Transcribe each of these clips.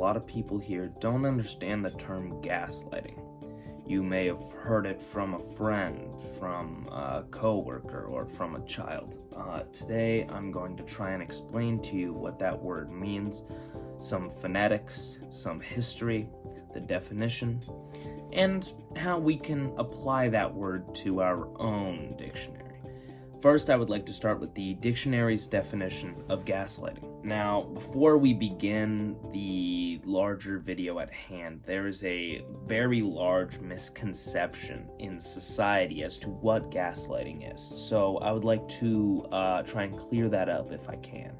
lot of people here don't understand the term gaslighting. You may have heard it from a friend, from a coworker, or from a child. Today, I'm going to try and explain to you what that word means, some phonetics, some history, the definition, and how we can apply that word to our own dictionary. First, I would like to start with the dictionary's definition of gaslighting. Now, before we begin the larger video at hand, there is a very large misconception in society as to what gaslighting is. So I would like to try and clear that up if I can.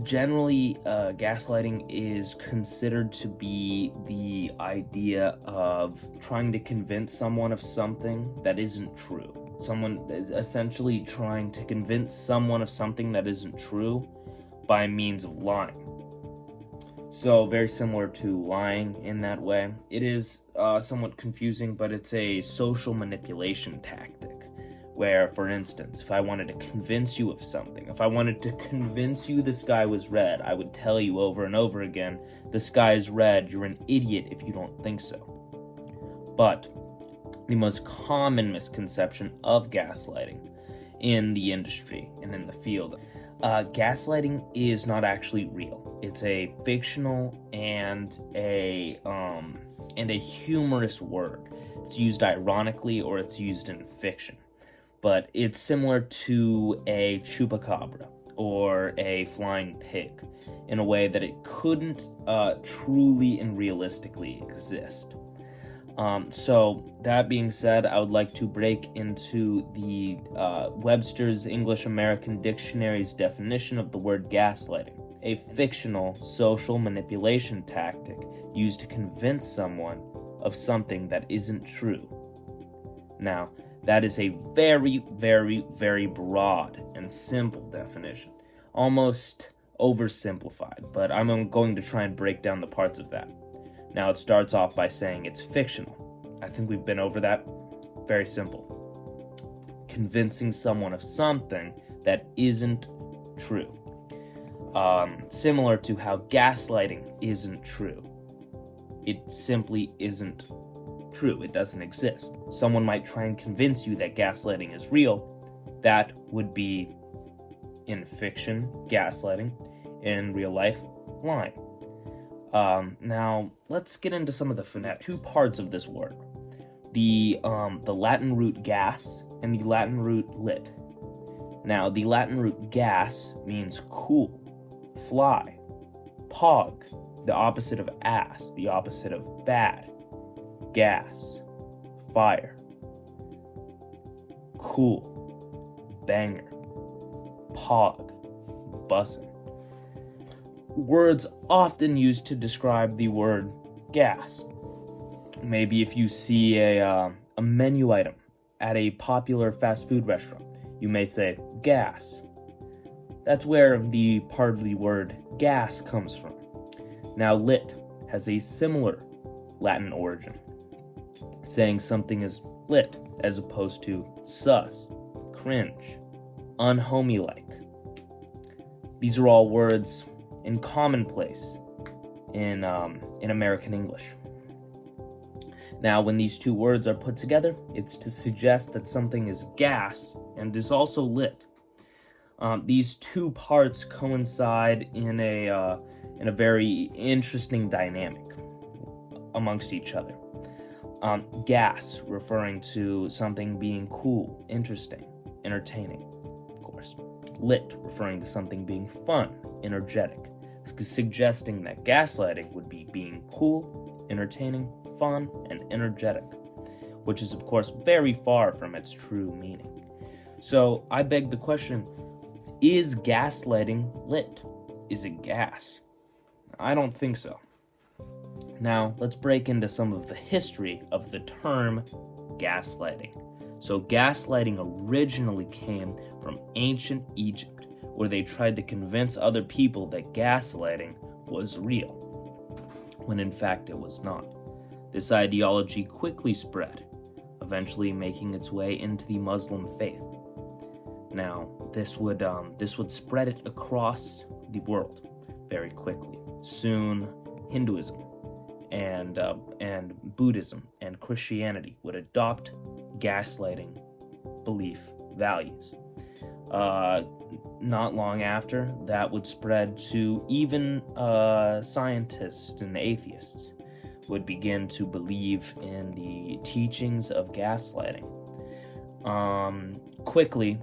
Generally, gaslighting is considered to be the idea of trying to convince someone of something that isn't true. Someone is essentially trying to convince someone of something that isn't true by means of lying. So, very similar to lying in that way. It is somewhat confusing, but it's a social manipulation tactic. Where, for instance, if I wanted to convince you of something, if I wanted to convince you the sky was red, I would tell you over and over again, the sky is red, you're an idiot if you don't think so. But the most common misconception of gaslighting in the industry and in the field, gaslighting is not actually real. It's a fictional and a humorous word. It's used ironically or it's used in fiction. But it's similar to a chupacabra or a flying pig in a way that it couldn't truly and realistically exist. So that being said, I would like to break into the Webster's English American Dictionary's definition of the word gaslighting, a fictional social manipulation tactic used to convince someone of something that isn't true. Now, that is a very, very, very broad and simple definition. Almost oversimplified, but I'm going to try and break down the parts of that. Now, it starts off by saying it's fictional. I think we've been over that. Very simple. Convincing someone of something that isn't true. Similar to how gaslighting isn't true. It simply isn't true. It doesn't exist. Someone might try and convince you that gaslighting is real. That would be, in fiction, gaslighting. In real life, lying. Now, let's get into some of the phonetics. Two parts of this word. The Latin root gas and the Latin root lit. Now, the Latin root gas means cool, fly, pog, the opposite of ass, the opposite of bad. Gas, fire, cool, banger, pog, bussin'. Words often used to describe the word gas. Maybe if you see a menu item at a popular fast food restaurant, you may say gas. That's where the part of the word gas comes from. Now, lit has a similar Latin origin, saying something is lit as opposed to sus, cringe, unhomey-like. These are all words in commonplace in American English. Now, when these two words are put together, it's to suggest that something is gas and is also lit. These two parts coincide in a very interesting dynamic amongst each other. Gas, referring to something being cool, interesting, entertaining, of course. Lit, referring to something being fun, energetic, suggesting that gaslighting would be being cool, entertaining, fun, and energetic, which is, of course, very far from its true meaning. So, I beg the question, is gaslighting lit? Is it gas? I don't think so. Now, let's break into some of the history of the term gaslighting. So, gaslighting originally came from ancient Egypt, where they tried to convince other people that gaslighting was real, when in fact it was not. This ideology quickly spread, eventually making its way into the Muslim faith. Now, this would spread it across the world, very quickly. Soon, Hinduism and Buddhism and Christianity would adopt gaslighting belief values. Not long after, that would spread to even scientists and atheists would begin to believe in the teachings of gaslighting. Quickly,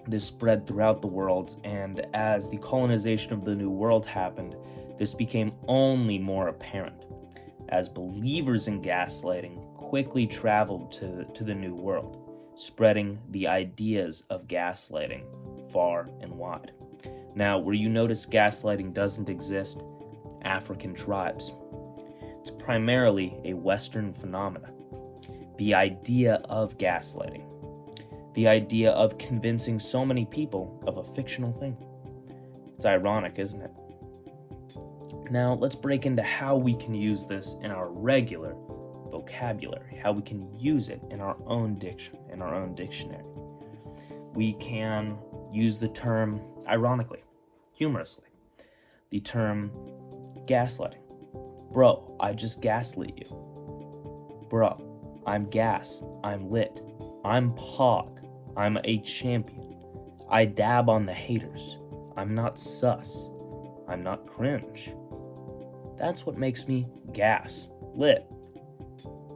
this spread throughout the world, and as the colonization of the New World happened, this became only more apparent, as believers in gaslighting quickly traveled to the New World, spreading the ideas of gaslighting far and wide. Now, where you notice gaslighting doesn't exist, African tribes. It's primarily a Western phenomenon. The idea of gaslighting. The idea of convincing so many people of a fictional thing. It's ironic, isn't it? Now, let's break into how we can use this in our regular vocabulary, how we can use it in our own dictionary. We can use the term, ironically, humorously, the term gaslighting. Bro, I just gaslit you. Bro, I'm gas, I'm lit, I'm pog, I'm a champion. I dab on the haters. I'm not sus. I'm not cringe. That's what makes me gas lit.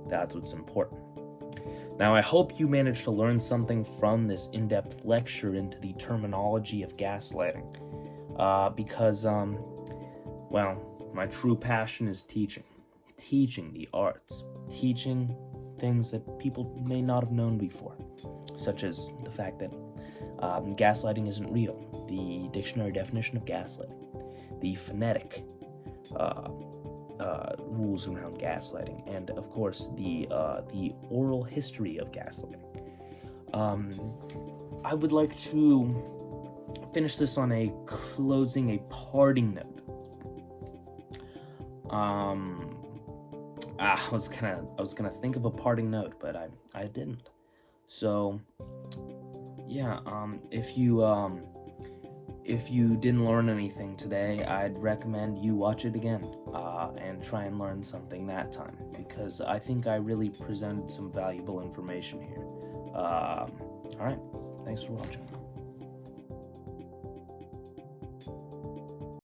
That's what's important. Now, I hope you managed to learn something from this in-depth lecture into the terminology of gaslighting. Because my true passion is teaching the arts, teaching things that people may not have known before, such as the fact that gaslighting isn't real, the dictionary definition of gaslighting, the phonetic rules around gaslighting, and of course the oral history of gaslighting. I would like to finish this on a parting note. I was gonna think of a parting note, but I didn't. So yeah, if you didn't learn anything today, I'd recommend you watch it again and try and learn something that time, because I think I really presented some valuable information here. All right, thanks for watching.